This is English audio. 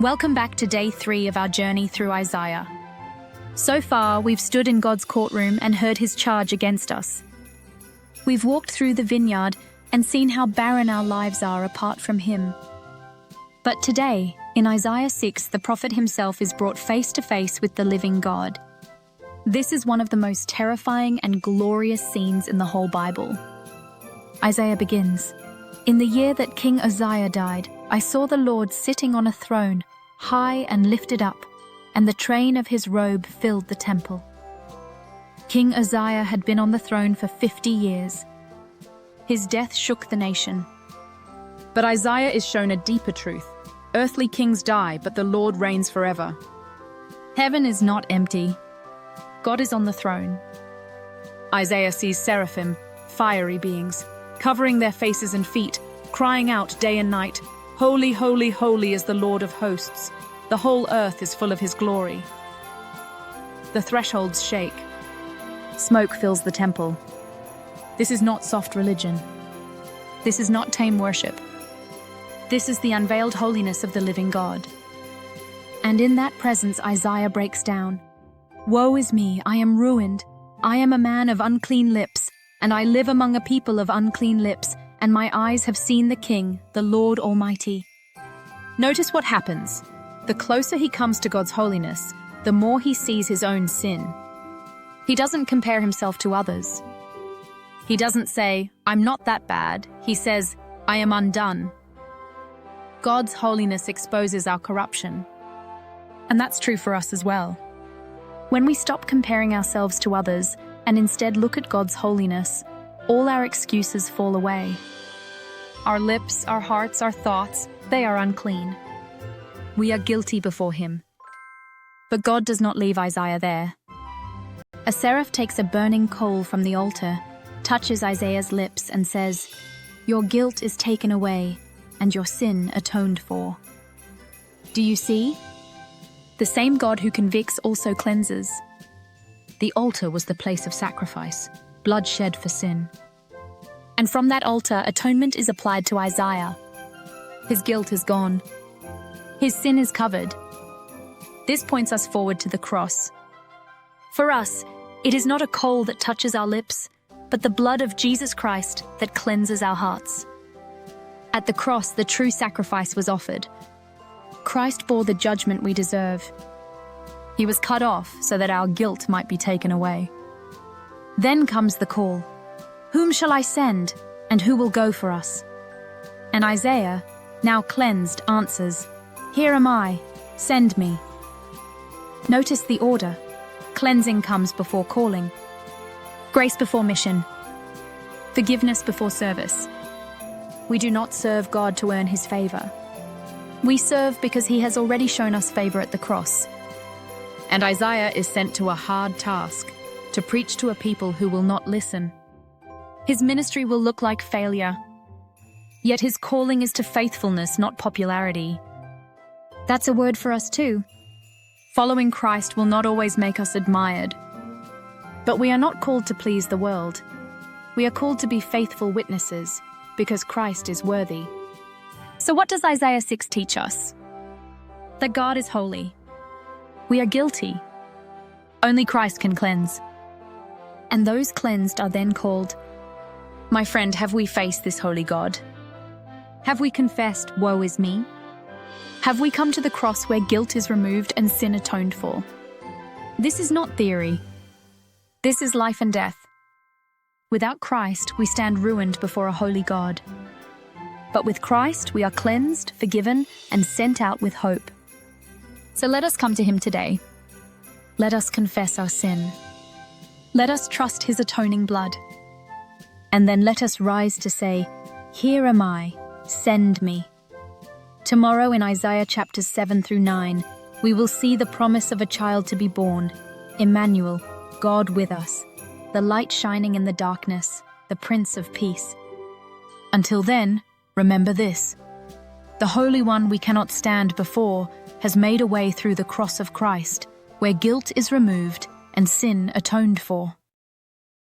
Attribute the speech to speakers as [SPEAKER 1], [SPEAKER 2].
[SPEAKER 1] Welcome back to day 3 of our journey through Isaiah. So far, we've stood in God's courtroom and heard his charge against us. We've walked through the vineyard and seen how barren our lives are apart from him. But today, in Isaiah 6, the prophet himself is brought face to face with the living God. This is one of the most terrifying and glorious scenes in the whole Bible. Isaiah begins, "In the year that King Uzziah died, I saw the Lord sitting on a throne, high and lifted up, and the train of his robe filled the temple." King Uzziah had been on the throne for 50 years. His death shook the nation.
[SPEAKER 2] But Isaiah is shown a deeper truth. Earthly kings die, but the Lord reigns forever.
[SPEAKER 1] Heaven is not empty. God is on the throne.
[SPEAKER 2] Isaiah sees seraphim, fiery beings, covering their faces and feet, crying out day and night, "Holy, holy, holy is the Lord of hosts. The whole earth is full of his glory." The thresholds shake. Smoke fills the temple. This is not soft religion.
[SPEAKER 1] This is not tame worship. This is the unveiled holiness of the living God. And in that presence, Isaiah breaks down. "Woe is me, I am ruined. I am a man of unclean lips, and I live among a people of unclean lips, and my eyes have seen the King, the Lord Almighty."
[SPEAKER 2] Notice what happens. The closer he comes to God's holiness, the more he sees his own sin. He doesn't compare himself to others. He doesn't say, "I'm not that bad." He says, "I am undone." God's holiness exposes our corruption. And that's true for us as well. When we stop comparing ourselves to others and instead look at God's holiness, all our excuses fall away. Our lips, our hearts, our thoughts, they are unclean. We are guilty before him. But God does not leave Isaiah there. A seraph takes a burning coal from the altar, touches Isaiah's lips and says, "Your guilt is taken away, and your sin atoned for." Do you see? The same God who convicts also cleanses. The altar was the place of sacrifice, blood shed for sin. And from that altar, atonement is applied to Isaiah. His guilt is gone. His sin is covered. This points us forward to the cross. For us, it is not a coal that touches our lips, but the blood of Jesus Christ that cleanses our hearts. At the cross, the true sacrifice was offered. Christ bore the judgment we deserve. He was cut off so that our guilt might be taken away. Then comes the call. "Whom shall I send, and who will go for us?" And Isaiah, now cleansed, answers, "Here am I, send me." Notice the order. Cleansing comes before calling. Grace before mission. Forgiveness before service. We do not serve God to earn his favor. We serve because he has already shown us favor at the cross. And Isaiah is sent to a hard task, to preach to a people who will not listen. His ministry will look like failure. Yet his calling is to faithfulness, not popularity. That's a word for us too. Following Christ will not always make us admired. But we are not called to please the world. We are called to be faithful witnesses, because Christ is worthy. So what does Isaiah 6 teach us? That God is holy. We are guilty. Only Christ can cleanse. And those cleansed are then called. My friend, have we faced this holy God? Have we confessed, "Woe is me"? Have we come to the cross where guilt is removed and sin atoned for? This is not theory. This is life and death. Without Christ, we stand ruined before a holy God. But with Christ, we are cleansed, forgiven, and sent out with hope. So let us come to him today. Let us confess our sin. Let us trust his atoning blood. And then let us rise to say, "Here am I, send me." Tomorrow in Isaiah chapters 7 through 9, we will see the promise of a child to be born, Emmanuel, God with us, the light shining in the darkness, the Prince of Peace. Until then, remember this: the Holy One we cannot stand before has made a way through the cross of Christ, where guilt is removed and sin atoned for.